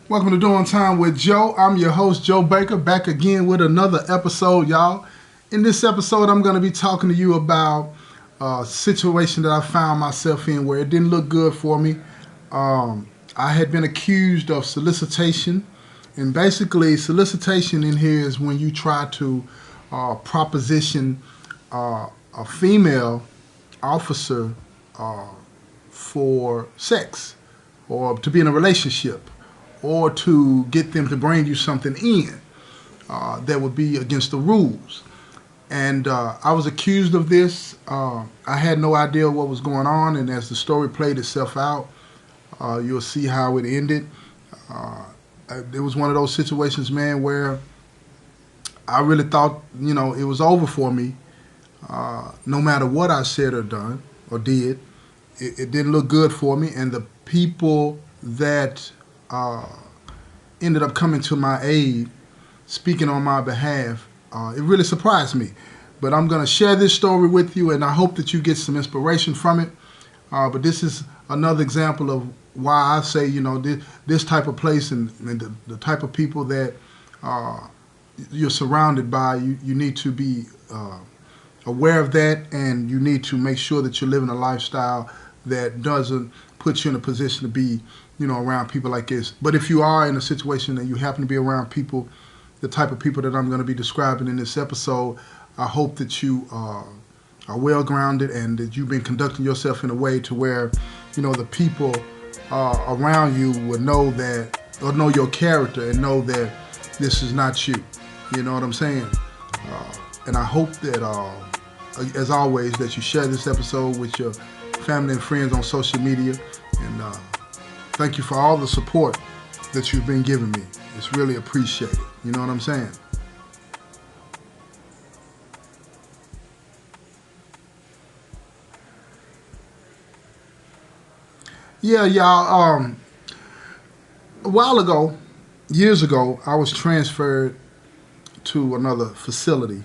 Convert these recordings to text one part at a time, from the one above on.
Welcome to Doing Time with Joe. I'm your host, Joe Baker, back again with another episode, y'all. In this episode, I'm going to be talking to you about a situation that I found myself in where it didn't look good for me. I had been accused of solicitation, and basically, solicitation in here is when you try to proposition a female officer for sex or to be in a relationship, or to get them to bring you something in that would be against the rules. And I was accused of this. I had no idea what was going on, and as the story played itself out, you'll see how it ended. It was one of those situations, man, where I really thought, it was over for me. No matter what I said or done or did, it didn't look good for me, and the people that ended up coming to my aid, speaking on my behalf, it really surprised me. But I'm going to share this story with you, and I hope that you get some inspiration from it. But this is another example of why I say, this type of place and the type of people that you're surrounded by, you need to be aware of that, and you need to make sure that you're living a lifestyle that doesn't put you in a position to be, around people like this. But if you are in a situation and you happen to be around people, the type of people that I'm going to be describing in this episode, I hope that you are well grounded and that you've been conducting yourself in a way to where, the people around you would know that, or know your character and know that this is not you. You know what I'm saying? And I hope that, as always, that you share this episode with your family and friends on social media. And thank you for all the support that you've been giving me. It's really appreciated. You know what I'm saying? Yeah, y'all. A while ago, years ago, I was transferred to another facility.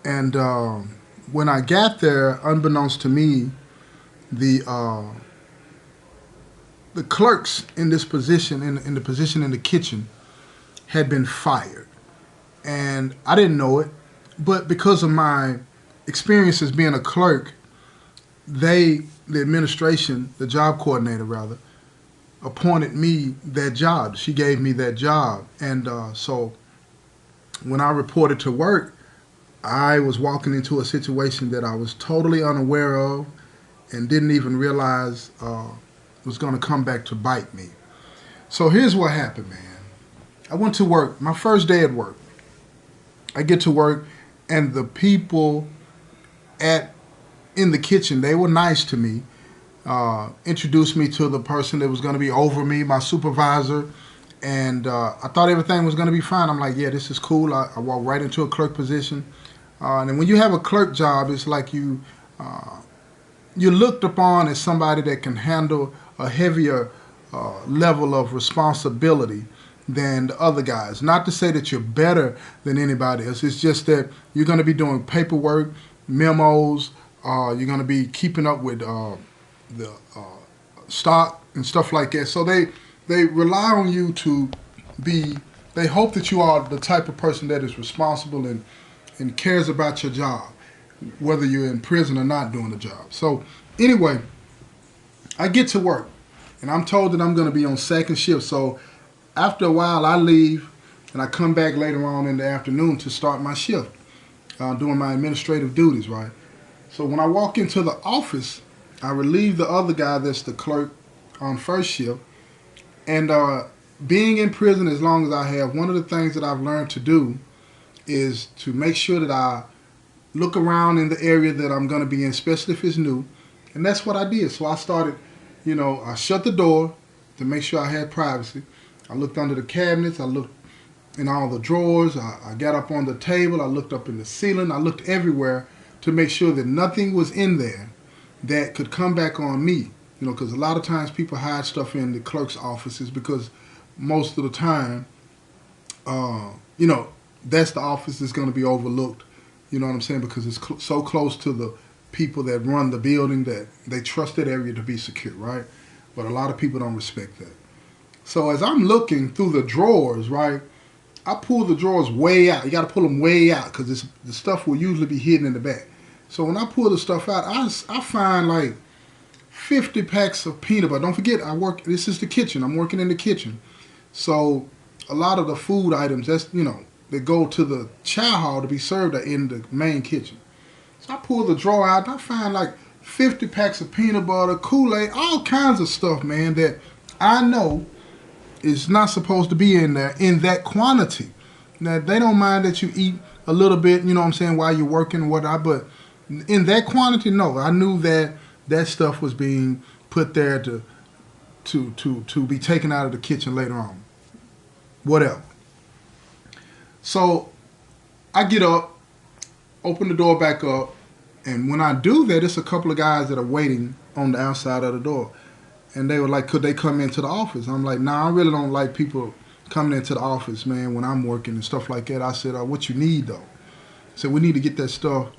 And when I got there, unbeknownst to me, the the clerks in this position, in the position in the kitchen, had been fired, and I didn't know it. But because of my experience as being a clerk, the administration, the job coordinator rather, appointed me that job. She gave me that job, and so when I reported to work, I was walking into a situation that I was totally unaware of and didn't even realize was going to come back to bite me. So here's what happened, man. I went to work, my first day at work. I get to work, and the people in the kitchen, they were nice to me. Introduced me to the person that was going to be over me, my supervisor, and I thought everything was going to be fine. I'm like, yeah, this is cool. I walked right into a clerk position. And then when you have a clerk job, it's like you're looked upon as somebody that can handle a heavier level of responsibility than the other guys. Not to say that you're better than anybody else. It's just that you're going to be doing paperwork, memos. You're going to be keeping up with the stock and stuff like that. So they rely on you to be. They hope that you are the type of person that is responsible and cares about your job, whether you're in prison or not doing the job. So anyway, I get to work, and I'm told that I'm going to be on second shift. So after a while, I leave, and I come back later on in the afternoon to start my shift, doing my administrative duties, right? So when I walk into the office, I relieve the other guy that's the clerk on first shift. And being in prison as long as I have, one of the things that I've learned to do is to make sure that I look around in the area that I'm going to be in, especially if it's new. And that's what I did. So I started, I shut the door to make sure I had privacy. I looked under the cabinets. I looked in all the drawers. I got up on the table. I looked up in the ceiling. I looked everywhere to make sure that nothing was in there that could come back on me. Because a lot of times people hide stuff in the clerk's offices because most of the time, that's the office that's going to be overlooked. You know what I'm saying? Because it's so close to the people that run the building that they trust that area to be secure, right? But a lot of people don't respect that. So as I'm looking through the drawers, right, I pull the drawers way out. You got to pull them way out because the stuff will usually be hidden in the back. So when I pull the stuff out, I find like 50 packs of peanut butter. Don't forget, this is the kitchen. I'm working in the kitchen. So a lot of the food items that go to the chow hall to be served are in the main kitchen. So I pull the drawer out and I find like 50 packs of peanut butter, Kool-Aid, all kinds of stuff, man, that I know is not supposed to be in there in that quantity. Now, they don't mind that you eat a little bit, you know what I'm saying, while you're working and whatnot, but in that quantity, no. I knew that that stuff was being put there to be taken out of the kitchen later on. Whatever. So I get up, open the door back up, and when I do that, it's a couple of guys that are waiting on the outside of the door. And they were like, could they come into the office? I'm like, nah, I really don't like people coming into the office, man, when I'm working and stuff like that. I said, what you need, though? I said, we need to get that stuff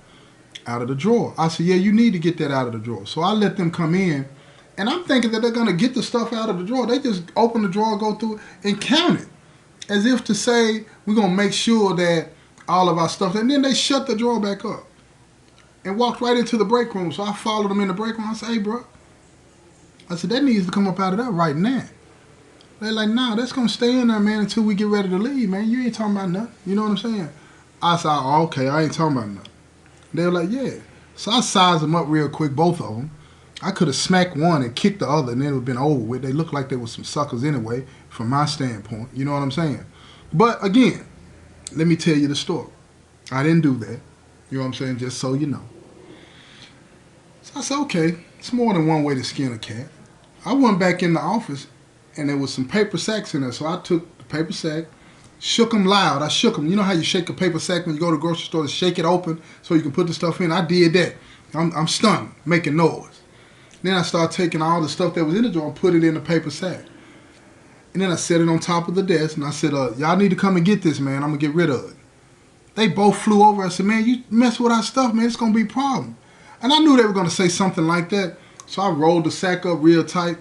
out of the drawer. I said, yeah, you need to get that out of the drawer. So I let them come in, and I'm thinking that they're going to get the stuff out of the drawer. They just open the drawer, go through it, and count it, as if to say, we're going to make sure that all of our stuff, and then they shut the drawer back up and walked right into the break room. So I followed them in the break room. I said, hey, bro. I said, that needs to come up out of there right now. They're like, nah, that's going to stay in there, man, until we get ready to leave, man. You ain't talking about nothing. You know what I'm saying? I said, oh, okay, I ain't talking about nothing. They were like, yeah. So I sized them up real quick, both of them. I could have smacked one and kicked the other, and then it would have been over with. They looked like they were some suckers anyway, from my standpoint. You know what I'm saying? But again, let me tell you the story. I didn't do that. You know what I'm saying? Just so you know. So I said, okay, it's more than one way to skin a cat. I went back in the office, and there was some paper sacks in there. So I took the paper sack, shook them loud. I shook them. You know how you shake a paper sack when you go to the grocery store to shake it open so you can put the stuff in? I did that. I'm stunned, making noise. Then I started taking all the stuff that was in the drawer and put it in the paper sack. And then I set it on top of the desk, and I said, y'all need to come and get this, man. I'm going to get rid of it. They both flew over. I said, man, you mess with our stuff, man, it's going to be a problem. And I knew they were going to say something like that. So I rolled the sack up real tight,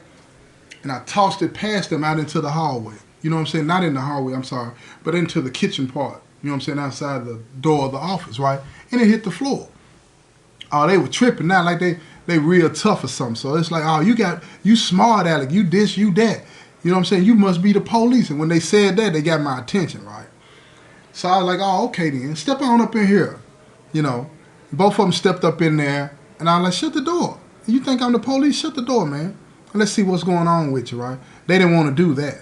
and I tossed it past them out into the hallway. You know what I'm saying? Not in the hallway, I'm sorry, but into the kitchen part. You know what I'm saying? Outside the door of the office, right? And it hit the floor. Oh, they were tripping now, like they real tough or something. So it's like, oh, you smart, Alec. You this, you that. You know what I'm saying? You must be the police. And when they said that, they got my attention, right? So I was like, oh, okay then. Step on up in here. You know, both of them stepped up in there, and I was like, shut the door. You think I'm the police? Shut the door, man. Let's see what's going on with you, right? They didn't want to do that.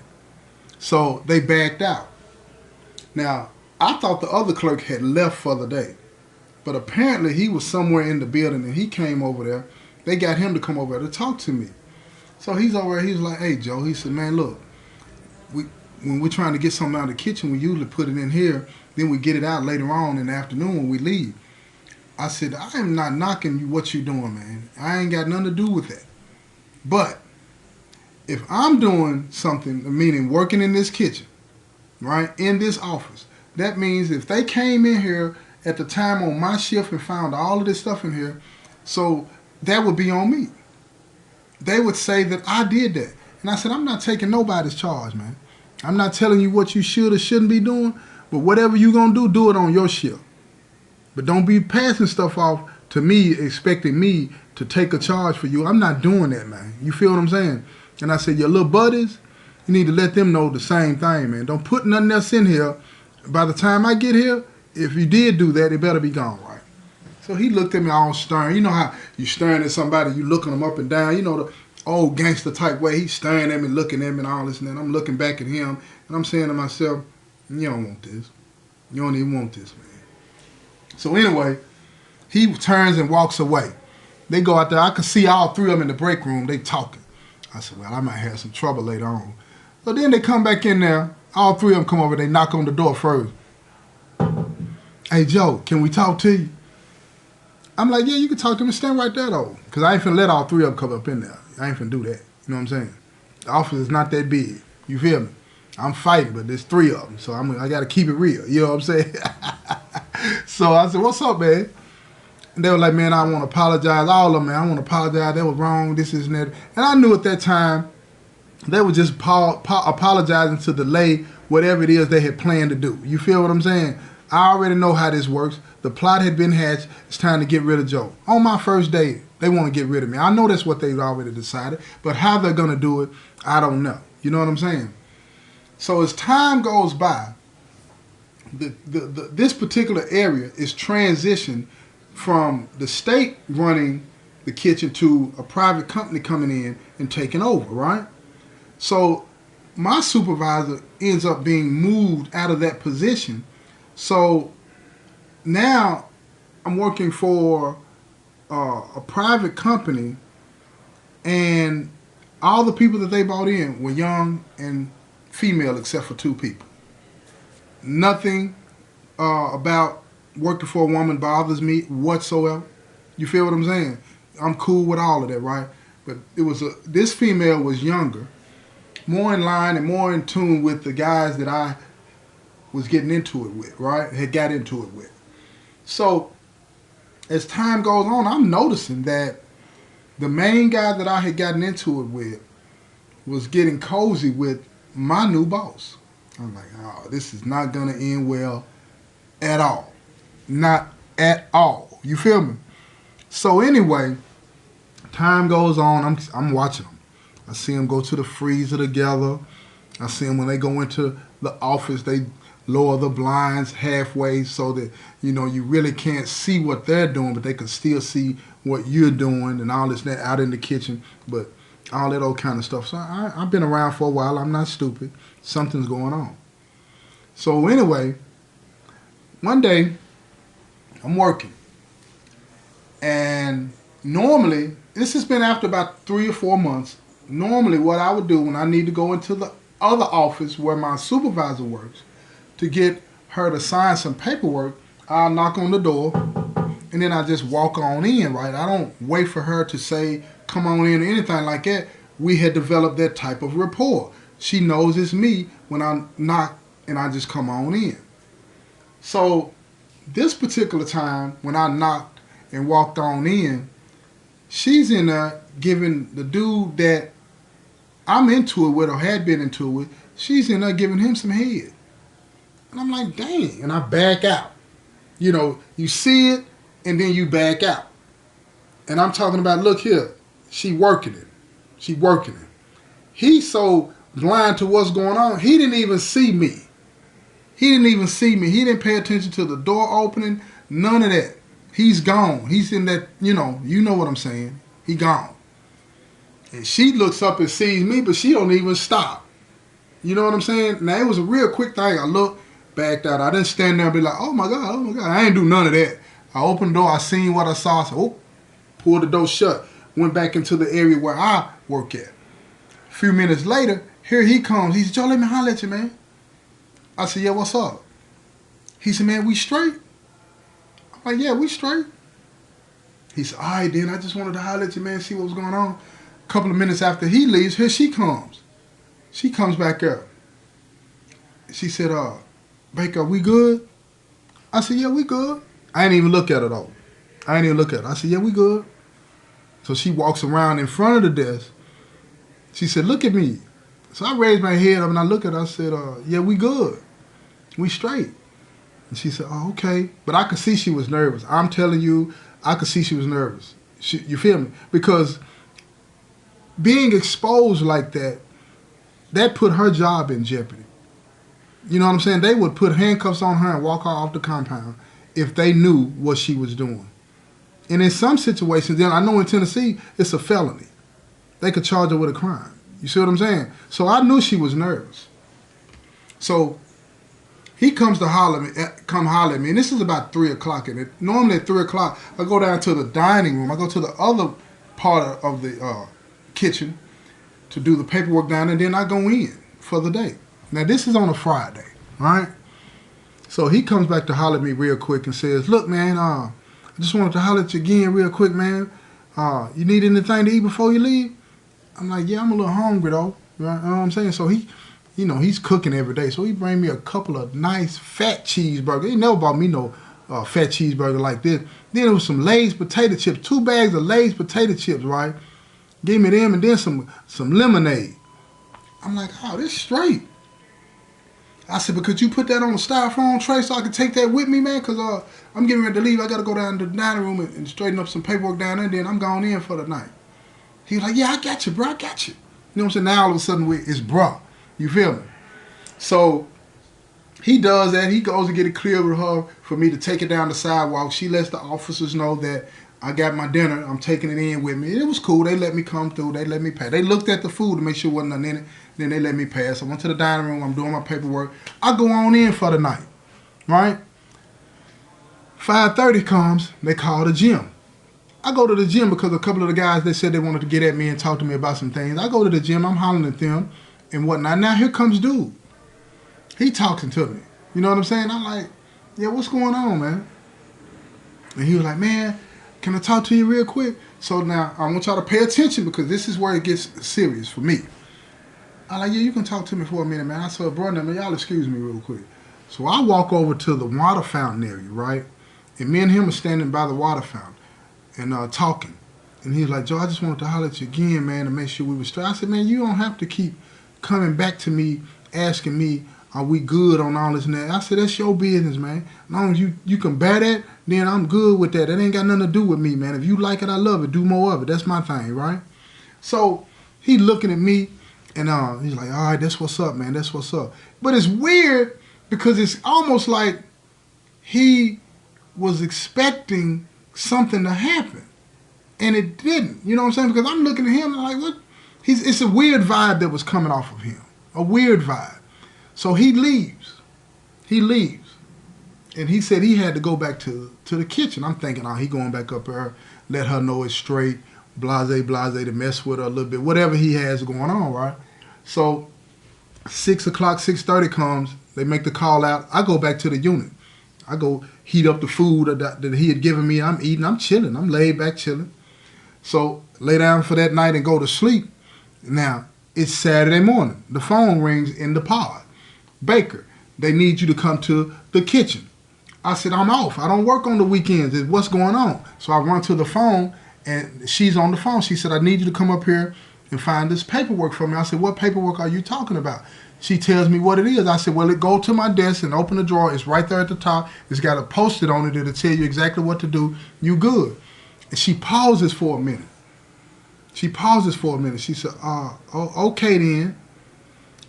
So they backed out. Now, I thought the other clerk had left for the day. But apparently he was somewhere in the building, and he came over there. They got him to come over there to talk to me. So he's over there. He was like, hey, Joe. He said, man, look, when we're trying to get something out of the kitchen, we usually put it in here. Then we get it out later on in the afternoon when we leave. I said, I am not knocking you what you're doing, man. I ain't got nothing to do with that. But if I'm doing something, meaning working in this kitchen, right, in this office, that means if they came in here at the time on my shift and found all of this stuff in here, so that would be on me. They would say that I did that. And I said, I'm not taking nobody's charge, man. I'm not telling you what you should or shouldn't be doing, but whatever you're going to do it on your shift. But don't be passing stuff off to me, expecting me to take a charge for you. I'm not doing that, man. You feel what I'm saying? And I said, your little buddies, you need to let them know the same thing, man. Don't put nothing else in here. By the time I get here, if you did do that, it better be gone, right? So he looked at me all stern. You know how you staring at somebody, you looking them up and down. You know the old gangster type way. He's staring at me, looking at me and all this and that. I'm looking back at him, and I'm saying to myself, you don't want this. You don't even want this, man. So anyway, he turns and walks away. They go out there. I could see all three of them in the break room. They talking. I said, well, I might have some trouble later on. So then they come back in there. All three of them come over. They knock on the door first. Hey, Joe, can we talk to you? I'm like, yeah, you can talk to me. Stand right there, though. Because I ain't finna let all three of them come up in there. I ain't finna do that. You know what I'm saying? The office is not that big. You feel me? I'm fighting, but there's three of them. So I got to keep it real. You know what I'm saying? So I said, what's up, man? And they were like, man, I want to apologize. All of them, man, I want to apologize. That was wrong. This, and that. And I knew at that time They were just apologizing to delay whatever it is they had planned to do. You feel what I'm saying? I already know how this works. The plot had been hatched. It's time to get rid of Joe. On my first day, they want to get rid of me. I know that's what they've already decided, but how they're going to do it, I don't know. You know what I'm saying? So as time goes by, this particular area is transitioned from the state running the kitchen to a private company coming in and taking over, right? So my supervisor ends up being moved out of that position. So now I'm working for a private company, and all the people that they brought in were young and female except for 2 people. Nothing about working for a woman bothers me whatsoever. You feel what I'm saying? I'm cool with all of that, right? But it was this female was younger, more in line and more in tune with the guys that I was getting into it with, right? Had got into it with. So as time goes on, I'm noticing that the main guy that I had gotten into it with was getting cozy with my new boss. I'm like, oh, this is not going to end well at all. Not at all. You feel me? So anyway, time goes on. I'm watching them. I see them go to the freezer together. I see them when they go into the office, they lower the blinds halfway so that, you know, you really can't see what they're doing, but they can still see what you're doing and all this that out in the kitchen, but all that old kind of stuff. So I've been around for a while. I'm not stupid. Something's going on. So anyway, one day I'm working, and normally, this has been after about 3 or 4 months, normally what I would do when I need to go into the other office where my supervisor works to get her to sign some paperwork, I'll knock on the door and then I just walk on in, right? I don't wait for her to say, come on in or anything like that. We had developed that type of rapport. She knows it's me when I knock and I just come on in. So this particular time when I knocked and walked on in, she's in there giving the dude that I'm into it with or had been into it with, she's in there giving him some head. And I'm like, dang. And I back out. You know, you see it and then you back out. And I'm talking about, look here, she working it. She working it. He's so blind to what's going on, he didn't even see me. He didn't even see me. He didn't pay attention to the door opening, none of that. He's gone. He's in that, you know what I'm saying. He gone. And she looks up and sees me, but she don't even stop. You know what I'm saying? Now, it was a real quick thing. I looked, backed out. I didn't stand there and be like, oh my God, oh my God. I ain't do none of that. I opened the door. I seen what I saw. I said, oh, pulled the door shut. Went back into the area where I work at. A few minutes later, here he comes. He said, Joe, let me holler at you, man. I said, yeah, what's up? He said, man, we straight? I'm like, yeah, we straight. He said, all right, then. I just wanted to holler at you, man, see what was going on. A couple of minutes after he leaves, here she comes. She comes back up. She said, Baker, we good? I said, yeah, we good. I ain't even look at her, though. I ain't even look at her. I said, yeah, we good. So she walks around in front of the desk. She said, look at me. So I raised my head up and I looked at her. I said, yeah, we good. We straight. And she said, oh, okay. But I could see she was nervous. I'm telling you, I could see she was nervous. You feel me? Because being exposed like that, that put her job in jeopardy. You know what I'm saying? They would put handcuffs on her and walk her off the compound if they knew what she was doing. And in some situations, then I know in Tennessee, it's a felony. They could charge her with a crime. You see what I'm saying? So I knew she was nervous. So he comes to holler at me, and this is about 3 o'clock. And normally at 3 o'clock, I go down to the dining room. I go to the other part of the kitchen to do the paperwork down, and then I go in for the day. Now, this is on a Friday, right? So he comes back to holler at me real quick and says, look, man, I just wanted to holler at you again real quick, man. You need anything to eat before you leave? I'm like, yeah, I'm a little hungry, though. Right? You know what I'm saying? So he, he's cooking every day. So he bring me a couple of nice fat cheeseburgers. He never bought me no fat cheeseburger like this. Then there was some Lay's potato chips, 2 bags of Lay's potato chips, right? Gave me them and then some lemonade. I'm like, oh, this straight. I said, but could you put that on a styrofoam tray so I can take that with me, man? Because I'm getting ready to leave. I got to go down to the dining room and straighten up some paperwork down there, and then I'm going in for the night. He was like, yeah, I got you, bro. I got you. You know what I'm saying? Now all of a sudden, it's bro. You feel me? So he does that. He goes to get it clear with her for me to take it down the sidewalk. She lets the officers know that I got my dinner. I'm taking it in with me. It was cool. They let me come through. They let me pass. They looked at the food to make sure there wasn't nothing in it. Then they let me pass. I went to the dining room. I'm doing my paperwork. I go on in for the night, right? 5:30 comes. They call the gym. I go to the gym because a couple of the guys, they said they wanted to get at me and talk to me about some things. I go to the gym. I'm hollering at them and whatnot. Now here comes dude. He talking to me. You know what I'm saying? I'm like, yeah, what's going on, man? And he was like, man, can I talk to you real quick? So now I want y'all to pay attention because this is where it gets serious for me. I'm like, yeah, you can talk to me for a minute, man. I said, brother, man, y'all excuse me real quick. So I walk over to the water fountain area, right? And me and him are standing by the water fountain and talking. And he's like, Joe, I just wanted to holler at you again, man, to make sure we were straight. I said, man, you don't have to keep coming back to me, asking me, are we good on all this and that? I said, that's your business, man. As long as you can bear that, then I'm good with that. That ain't got nothing to do with me, man. If you like it, I love it. Do more of it. That's my thing, right? So he looking at me, and he's like, all right, that's what's up, man. That's what's up. But it's weird because it's almost like he was expecting something to happen, and it didn't. You know what I'm saying? Because I'm looking at him and I'm like, what? It's a weird vibe that was coming off of him. A weird vibe. So he leaves. He leaves. And he said he had to go back to the kitchen. I'm thinking, oh, he going back up there, let her know it's straight, blase, to mess with her a little bit, whatever he has going on, right? So 6 o'clock, 6:30 comes, they make the call out. I go back to the unit. I go heat up the food that he had given me. I'm eating, I'm chilling, I'm laid back chilling. So lay down for that night and go to sleep. Now, it's Saturday morning. The phone rings in the pod. Baker, they need you to come to the kitchen. I said, I'm off. I don't work on the weekends. What's going on? So I run to the phone, and she's on the phone. She said, I need you to come up here and find this paperwork for me. I said, what paperwork are you talking about? She tells me what it is. I said, well, go to my desk and open the drawer. It's right there at the top. It's got a Post-it on it that'll tell you exactly what to do. You good. And she pauses for a minute. She said, okay then.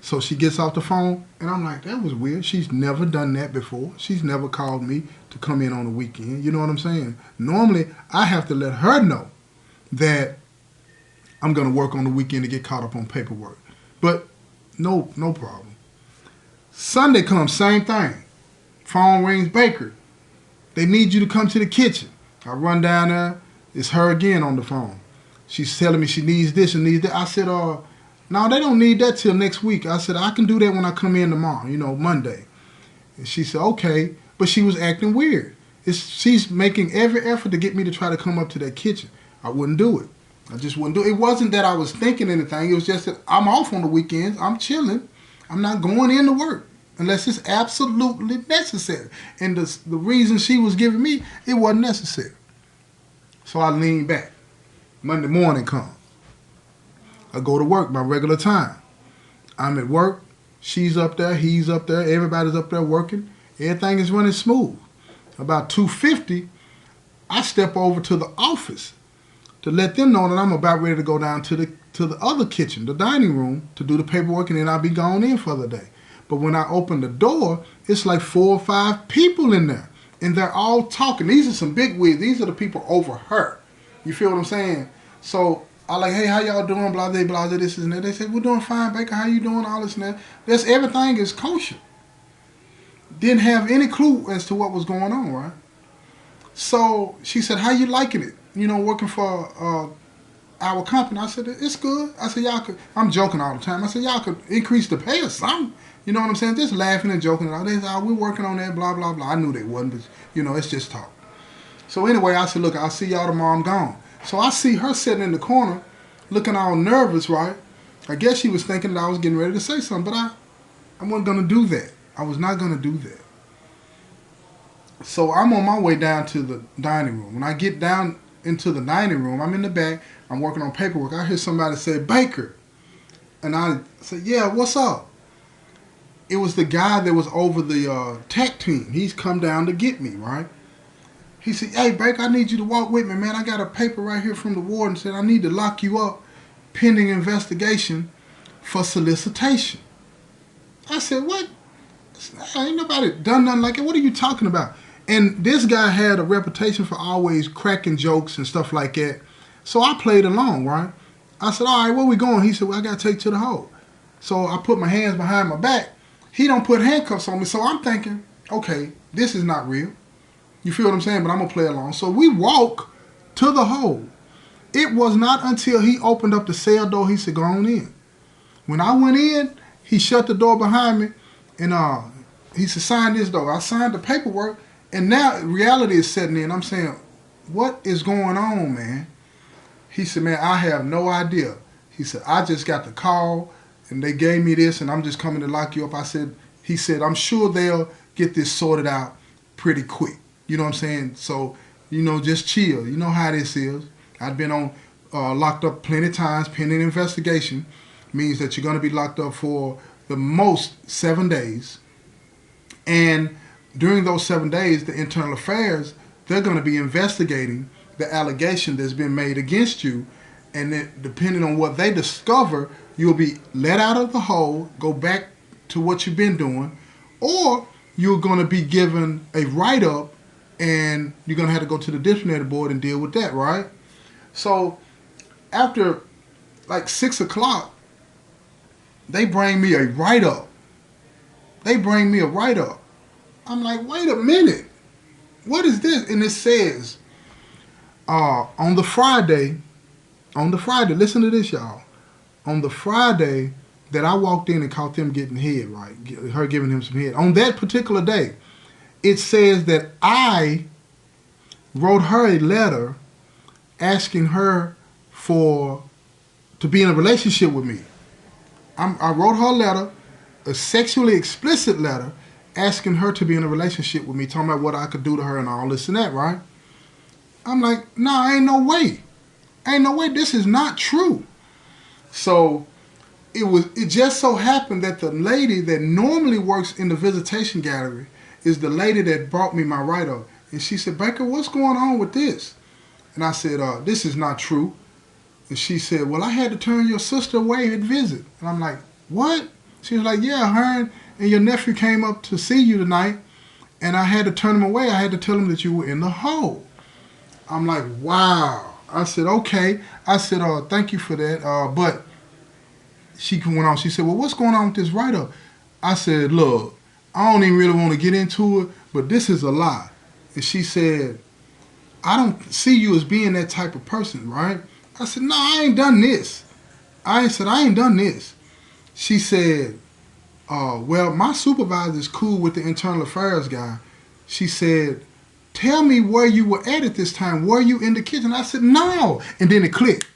So she gets off the phone, and I'm like, that was weird. She's never done that before. She's never called me to come in on the weekend. You know what I'm saying? Normally, I have to let her know that I'm going to work on the weekend to get caught up on paperwork. But no problem. Sunday comes, same thing. Phone rings, Baker. They need you to come to the kitchen. I run down there. It's her again on the phone. She's telling me she needs this and needs that. I said, no, they don't need that till next week. I said, I can do that when I come in tomorrow, Monday. And she said, okay. But she was acting weird. She's making every effort to get me to try to come up to that kitchen. I wouldn't do it. I just wouldn't do it. It wasn't that I was thinking anything. It was just that I'm off on the weekends. I'm chilling. I'm not going in to work unless it's absolutely necessary. And the reason she was giving me, it wasn't necessary. So I leaned back. Monday morning comes. I go to work my regular time. I'm at work. She's up there. He's up there. Everybody's up there working. Everything is running smooth. About 2:50, I step over to the office to let them know that I'm about ready to go down to the other kitchen, the dining room, to do the paperwork, and then I'll be gone in for the day. But when I open the door, it's like 4 or 5 people in there, and they're all talking. These are some big wigs. These are the people over her. You feel what I'm saying? So I like, hey, how y'all doing? Blah, blah, blah, this and that. They said, we're doing fine, Baker. How you doing? All this and that. Everything is kosher. Didn't have any clue as to what was going on, right? So she said, how you liking it? Working for our company. I said, it's good. I said, y'all could, I'm joking all the time. I said, y'all could increase the pay or something. You know what I'm saying? Just laughing and joking. They said, we're working on that, blah, blah, blah. I knew they wasn't, but, it's just talk. So anyway, I said, look, I'll see y'all tomorrow. I'm gone. So I see her sitting in the corner looking all nervous, right? I guess she was thinking that I was getting ready to say something, but I wasn't going to do that. I was not going to do that. So I'm on my way down to the dining room. When I get down into the dining room, I'm in the back. I'm working on paperwork. I hear somebody say, Baker. And I said, yeah, what's up? It was the guy that was over the tech team. He's come down to get me, right? He said, hey, Baker, I need you to walk with me, man. I got a paper right here from the warden. Said I need to lock you up pending investigation for solicitation. I said, what? Ain't nobody done nothing like it. What are you talking about? And this guy had a reputation for always cracking jokes and stuff like that. So I played along, right? I said, all right, where we going? He said, well, I got to take you to the hole. So I put my hands behind my back. He don't put handcuffs on me. So I'm thinking, okay, this is not real. You feel what I'm saying? But I'm going to play along. So we walk to the hole. It was not until he opened up the cell door, he said, go on in. When I went in, he shut the door behind me, and he said, sign this door. I signed the paperwork, and now reality is setting in. I'm saying, what is going on, man? He said, man, I have no idea. He said, I just got the call, and they gave me this, and I'm just coming to lock you up. He said, I'm sure they'll get this sorted out pretty quick. You know what I'm saying? So, just chill. You know how this is. I've been on locked up plenty of times, pending investigation. Means that you're going to be locked up for the most 7 days. And during those 7 days, the Internal Affairs, they're going to be investigating the allegation that's been made against you. And then, depending on what they discover, you'll be let out of the hole, go back to what you've been doing, or you're going to be given a write-up, and you're going to have to go to the disciplinary board and deal with that, right? So after like 6 o'clock, they bring me a write-up. I'm like, wait a minute. What is this? And it says, on the Friday, listen to this, y'all. On the Friday that I walked in and caught them getting head, right? Her giving him some head. On that particular day, it says that I wrote her a letter asking her to be in a relationship with me. I wrote her a letter, a sexually explicit letter, asking her to be in a relationship with me, talking about what I could do to her and all this and that, right? I'm like, nah, ain't no way. This is not true. So it just so happened that the lady that normally works in the visitation gallery is the lady that brought me my write-up. And she said, Baker, what's going on with this? And I said, this is not true. And she said, well, I had to turn your sister away at visit. And I'm like, what? She was like, yeah, her and your nephew came up to see you tonight, and I had to turn him away. I had to tell him that you were in the hole. I'm like, wow. I said, okay. I said, thank you for that. But she went on. She said, well, what's going on with this write-up? I said, look, I don't even really want to get into it, but this is a lie. And she said, I don't see you as being that type of person, right? I said, no, I ain't done this. I ain't done this. She said, well, my supervisor is cool with the Internal Affairs guy. She said, tell me where you were at this time. Were you in the kitchen? I said, no. And then it clicked.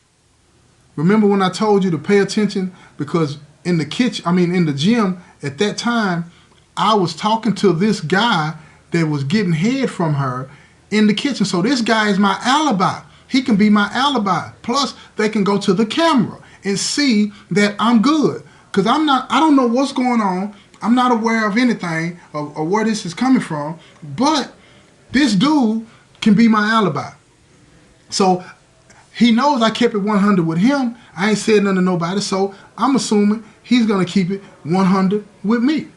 Remember when I told you to pay attention? Because in the gym at that time, I was talking to this guy that was getting head from her in the kitchen. So this guy is my alibi. He can be my alibi. Plus, they can go to the camera and see that I'm good. Because I don't know what's going on. I'm not aware of anything or where this is coming from. But this dude can be my alibi. So he knows I kept it 100 with him. I ain't said nothing to nobody. So I'm assuming he's going to keep it 100 with me.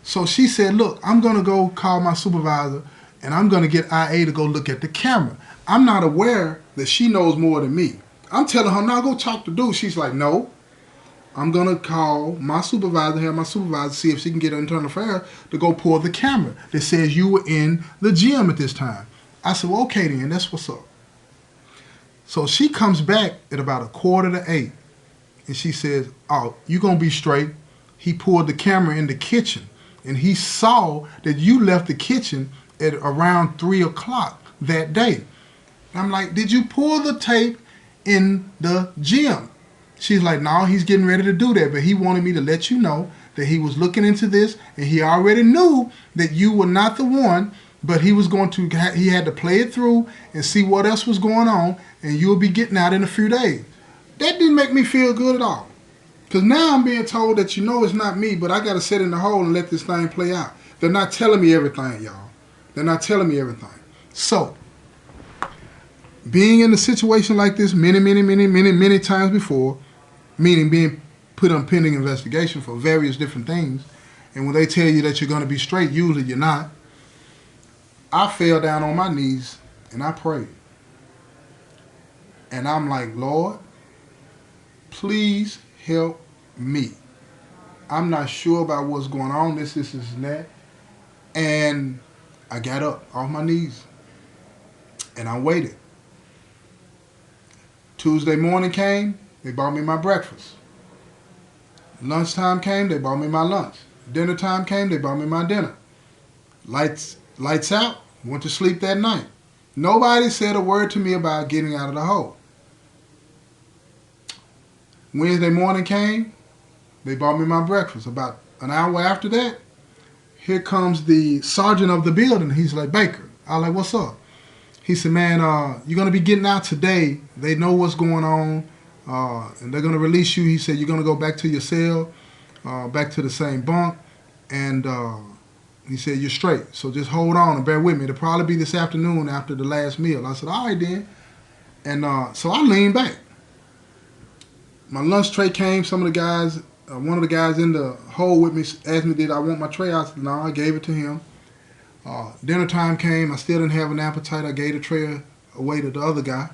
So she said, look, I'm going to go call my supervisor, and I'm going to get IA to go look at the camera. I'm not aware that she knows more than me. I'm telling her, no, go talk to dude. She's like, no. I'm going to call my supervisor, have my supervisor see if she can get Internal Affairs to go pull the camera that says you were in the gym at this time. I said, well, okay then, that's what's up. So she comes back at about 7:45, and she says, oh, you going to be straight. He pulled the camera in the kitchen, and he saw that you left the kitchen at around 3 o'clock that day. I'm like, did you pull the tape in the gym? She's like, no, he's getting ready to do that, but he wanted me to let you know that he was looking into this, and he already knew that you were not the one, but he had to play it through and see what else was going on, and you'll be getting out in a few days. That didn't make me feel good at all. Because now I'm being told that it's not me, but I got to sit in the hole and let this thing play out. They're not telling me everything, y'all. They're not telling me everything. So, being in a situation like this many times before, meaning being put on pending investigation for various different things, and when they tell you that you're going to be straight, usually you're not. I fell down on my knees and I prayed. And I'm like, Lord, please help me. I'm not sure about what's going on, this, and that. And I got up off my knees and I waited. Tuesday morning came, they bought me my breakfast. Lunchtime came, they bought me my lunch. Dinner time came, they bought me my dinner. Lights out, went to sleep that night. Nobody said a word to me about getting out of the hole. Wednesday morning came, they bought me my breakfast. About an hour after that, here comes the sergeant of the building. He's like, Baker. I was like, what's up? He said, man, you're going to be getting out today. They know what's going on, and they're going to release you. He said, you're going to go back to your cell, back to the same bunk, and he said, you're straight. So just hold on and bear with me. It'll probably be this afternoon after the last meal. I said, all right then. And so I leaned back. My lunch tray came. Some of the guys, one of the guys in the hole with me asked me, did I want my tray? I said, no, I gave it to him. Dinner time came. I still didn't have an appetite. I gave the tray away to the other guy.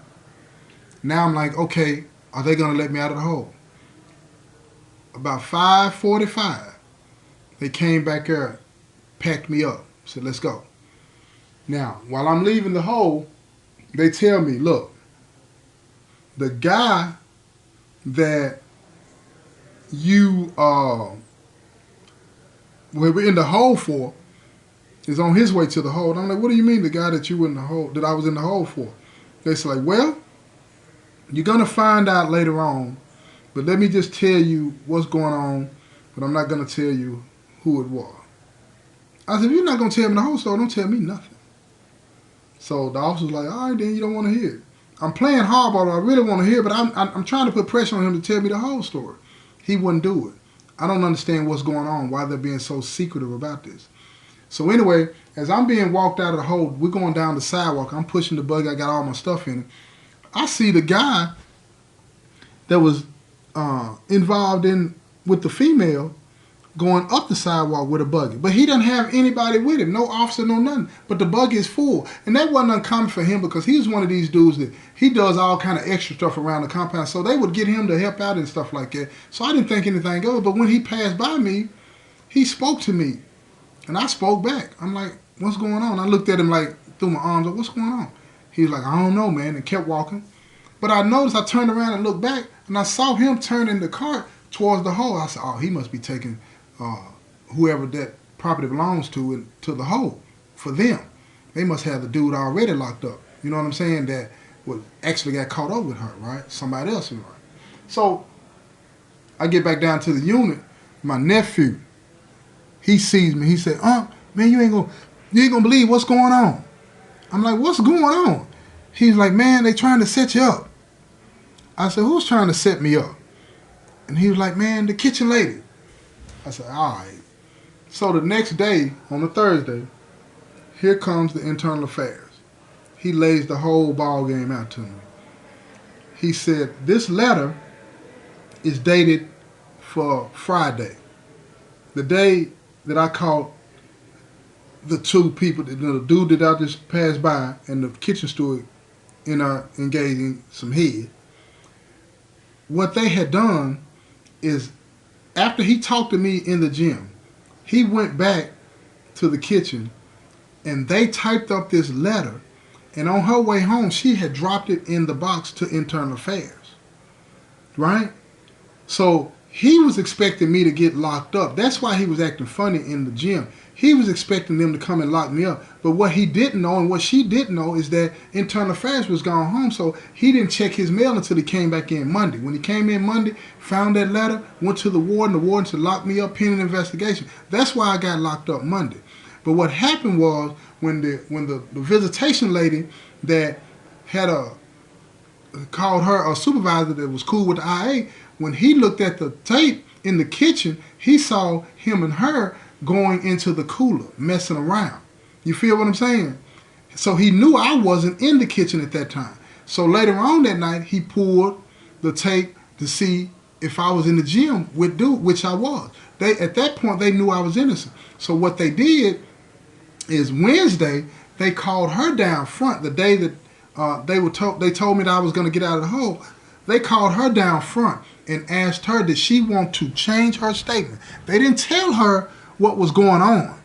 Now I'm like, okay, are they going to let me out of the hole? About 5:45, they came back there, packed me up, said, let's go. Now, while I'm leaving the hole, they tell me, look, the guy that you were in the hole for is on his way to the hole. And I'm like, what do you mean the guy that you were in the hole, that I was in the hole for? They said, like, well, you're going to find out later on, but let me just tell you what's going on, but I'm not going to tell you who it was. I said, if you're not going to tell me the whole story, don't tell me nothing. So the officer's like, all right, then you don't want to hear it. I'm playing hardball. I really want to hear it, but I'm trying to put pressure on him to tell me the whole story. He wouldn't do it. I don't understand what's going on, why they're being so secretive about this. So anyway, as I'm being walked out of the hole, we're going down the sidewalk. I'm pushing the buggy. I got all my stuff in it. I see the guy that was involved with the female going up the sidewalk with a buggy. But he doesn't have anybody with him, no officer, no nothing. But the buggy is full. And that wasn't uncommon for him because he was one of these dudes that he does all kind of extra stuff around the compound. So they would get him to help out and stuff like that. So I didn't think anything of it. But when he passed by me, he spoke to me. And I spoke back. I'm like, what's going on? I looked at him like, threw my arms up, what's going on? He was like, I don't know, man, and kept walking. But I noticed, I turned around and looked back, and I saw him turning the cart towards the hole. I said, oh, he must be taking whoever that property belongs to the hole for them. They must have the dude already locked up. You know what I'm saying? That actually got caught up with her, right? Somebody else, right? So I get back down to the unit. My nephew, he sees me. He said, man, you ain't gonna believe what's going on. I'm like, what's going on? He's like, man, they trying to set you up. I said, who's trying to set me up? And he was like, man, the kitchen lady. I said, all right. So the next day, on a Thursday, here comes the internal affairs. He lays the whole ball game out to me. He said, this letter is dated for Friday, the day that I caught the two people, the dude that I just passed by and the kitchen steward engaging some head. What they had done is, after he talked to me in the gym, he went back to the kitchen and they typed up this letter, and on her way home, she had dropped it in the box to internal affairs, right? So he was expecting me to get locked up. That's why he was acting funny in the gym. He was expecting them to come and lock me up. But what he didn't know and what she didn't know is that internal affairs was gone home. So he didn't check his mail until he came back in Monday. When he came in Monday, found that letter, went to the warden said, lock me up pending investigation. That's why I got locked up Monday. But what happened was when the visitation lady that had called her a supervisor that was cool with the IA, When he looked at the tape in the kitchen, he saw him and her going into the cooler, messing around. You feel what I'm saying? So he knew I wasn't in the kitchen at that time. So later on that night, he pulled the tape to see if I was in the gym with dude, which I was. They at that point they knew I was innocent. So what they did is Wednesday they called her down front the day that they told me that I was going to get out of the hole. They called her down front and asked her did she want to change her statement. They didn't tell her what was going on.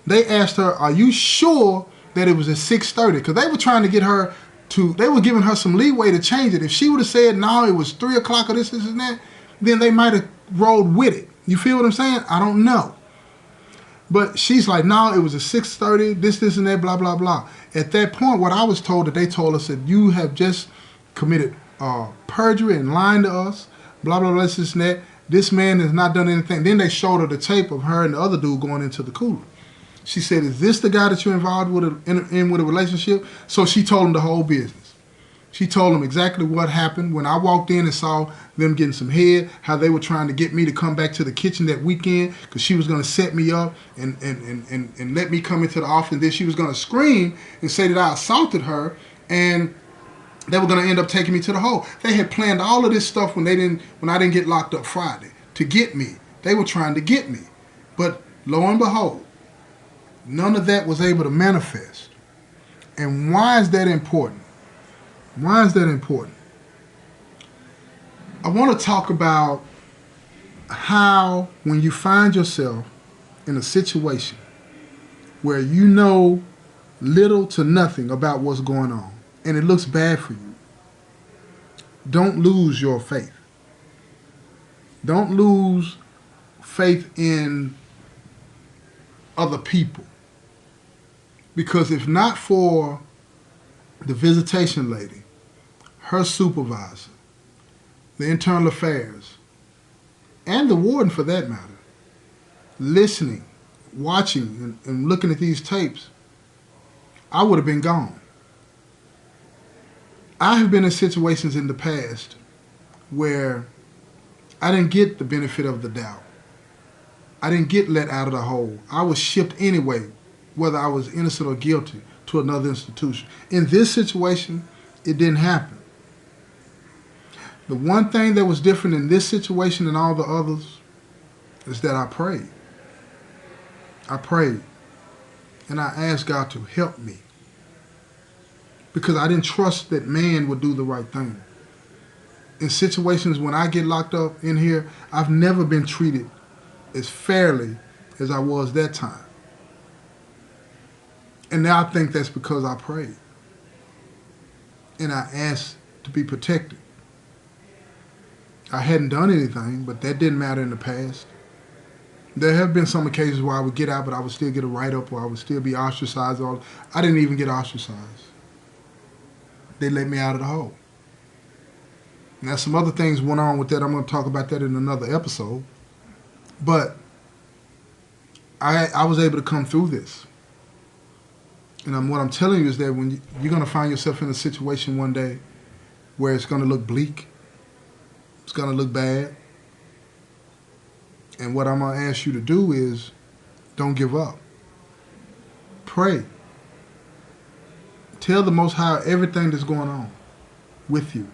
They asked her, "Are you sure that it was at 6:30?" Because they were trying to get her to. They were giving her some leeway to change it. If she would have said no, it was 3 o'clock or this and that, then they might have rolled with it. You feel what I'm saying? I don't know. But she's like, no, it was at 6:30, this, and that, blah, blah, blah. At that point, what I was told that they told us that you have just committed perjury and lying to us, blah, blah, blah, this and that. This man has not done anything. Then they showed her the tape of her and the other dude going into the cooler. She said, is this the guy that you're involved with in with a relationship? So she told him the whole business. She told him exactly what happened when I walked in and saw them getting some head, how they were trying to get me to come back to the kitchen that weekend because she was going to set me up and let me come into the office. And then she was going to scream and say that I assaulted her, and they were going to end up taking me to the hole. They had planned all of this stuff when I didn't get locked up Friday to get me. They were trying to get me. But lo and behold, none of that was able to manifest. And why is that important? Why is that important? I want to talk about how when you find yourself in a situation where you know little to nothing about what's going on and it looks bad for you, don't lose your faith. Don't lose faith in other people. Because if not for the visitation lady, her supervisor, the internal affairs, and the warden for that matter, listening, watching, and looking at these tapes, I would have been gone. I have been in situations in the past where I didn't get the benefit of the doubt. I didn't get let out of the hole. I was shipped anyway, whether I was innocent or guilty, to another institution. In this situation, it didn't happen. The one thing that was different in this situation than all the others is that I prayed. I prayed. And I asked God to help me. Because I didn't trust that man would do the right thing. In situations when I get locked up in here, I've never been treated as fairly as I was that time. And now I think that's because I prayed. And I asked to be protected. I hadn't done anything, but that didn't matter in the past. There have been some occasions where I would get out, but I would still get a write-up, or I would still be ostracized. I didn't even get ostracized. They let me out of the hole. Now, some other things went on with that. I'm going to talk about that in another episode. But I was able to come through this. And what I'm telling you is that when you're going to find yourself in a situation one day where it's going to look bleak, it's going to look bad. And what I'm going to ask you to do is don't give up. Pray. Tell the Most High everything that's going on with you.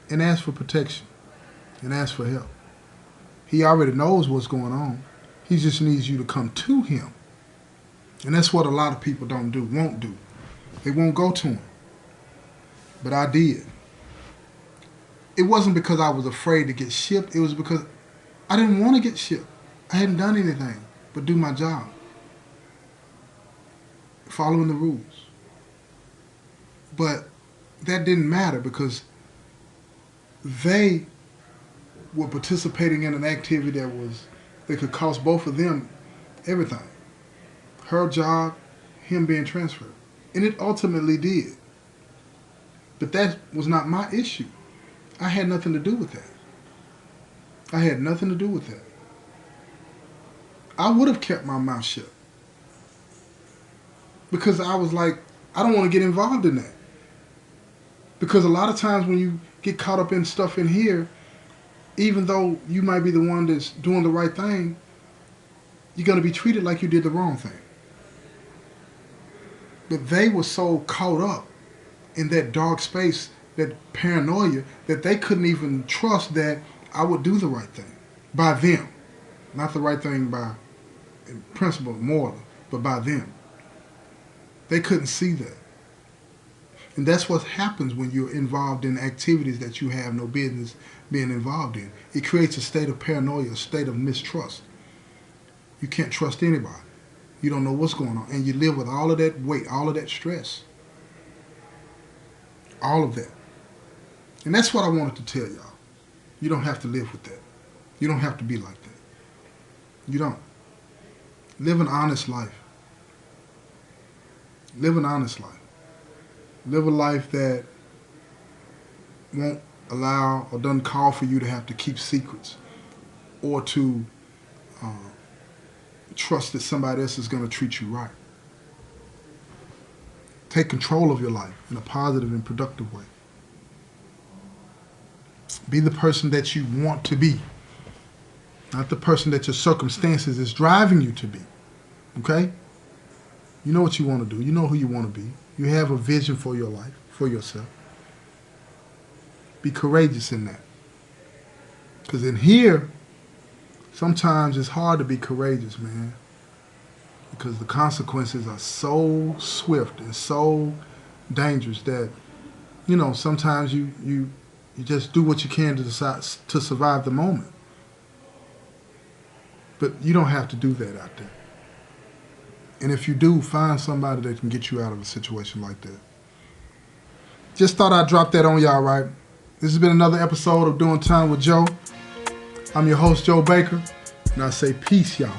And ask for protection. And ask for help. He already knows what's going on. He just needs you to come to him. And that's what a lot of people won't do. They won't go to him. But I did. It wasn't because I was afraid to get shipped. It was because I didn't want to get shipped. I hadn't done anything but do my job. Following the rules. But that didn't matter because they were participating in an activity that could cost both of them everything. Her job, him being transferred. And it ultimately did. But that was not my issue. I had nothing to do with that. I had nothing to do with that. I would have kept my mouth shut. Because I was like, I don't want to get involved in that. Because a lot of times when get caught up in stuff in here, even though you might be the one that's doing the right thing, you're going to be treated like you did the wrong thing. But they were so caught up in that dark space, that paranoia, that they couldn't even trust that I would do the right thing by them. Not the right thing by principle, morally, but by them. They couldn't see that. And that's what happens when you're involved in activities that you have no business being involved in. It creates a state of paranoia, a state of mistrust. You can't trust anybody. You don't know what's going on. And you live with all of that weight, all of that stress. All of that. And that's what I wanted to tell y'all. You don't have to live with that. You don't have to be like that. You don't. Live an honest life. Live an honest life. Live a life that won't allow or doesn't call for you to have to keep secrets or to trust that somebody else is going to treat you right. Take control of your life in a positive and productive way. Be the person that you want to be, not the person that your circumstances is driving you to be. Okay? You know what you want to do. You know who you want to be. You have a vision for your life, for yourself. Be courageous in that. Because in here, sometimes it's hard to be courageous, man. Because the consequences are so swift and so dangerous that, you know, sometimes you just do what you can to survive the moment. But you don't have to do that out there. And if you do, find somebody that can get you out of a situation like that. Just thought I'd drop that on y'all, right? This has been another episode of Doing Time with Joe. I'm your host, Joe Baker, and I say peace, y'all.